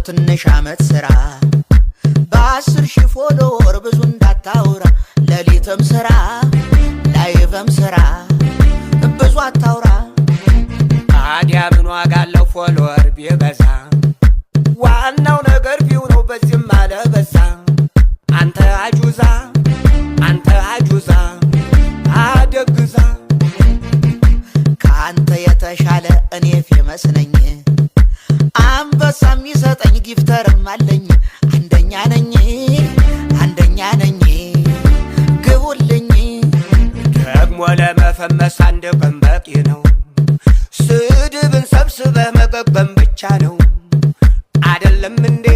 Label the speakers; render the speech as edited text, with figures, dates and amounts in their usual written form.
Speaker 1: በትንሽ አመት ስራ በ10 ሺህ ፎሎወር ብዙ እንዳታውራ ለሊትም ስራ ላይቭም ስራ ብዙ አታውራ
Speaker 2: ታዲያ ምን ዋጋ አለው ፎሎወር ቢበዛ ዋናው ነገር ቪው ነው በዚህም አለ በዛ አንተ አጁዛ አደግዛ
Speaker 1: ካንተ የተሻለ እኔ ፌመስ ነኝ አንበሳ የሚሰጠኝ ጊፍተርም አለኝ አንደኛ ነኝ ግቡልኝ
Speaker 2: ደግሞ ለመፈመስ አንድ ቀን በቂ ነው ስድብን ሰብስበህ መገገም ብቻ ነው አይደለም እንዴ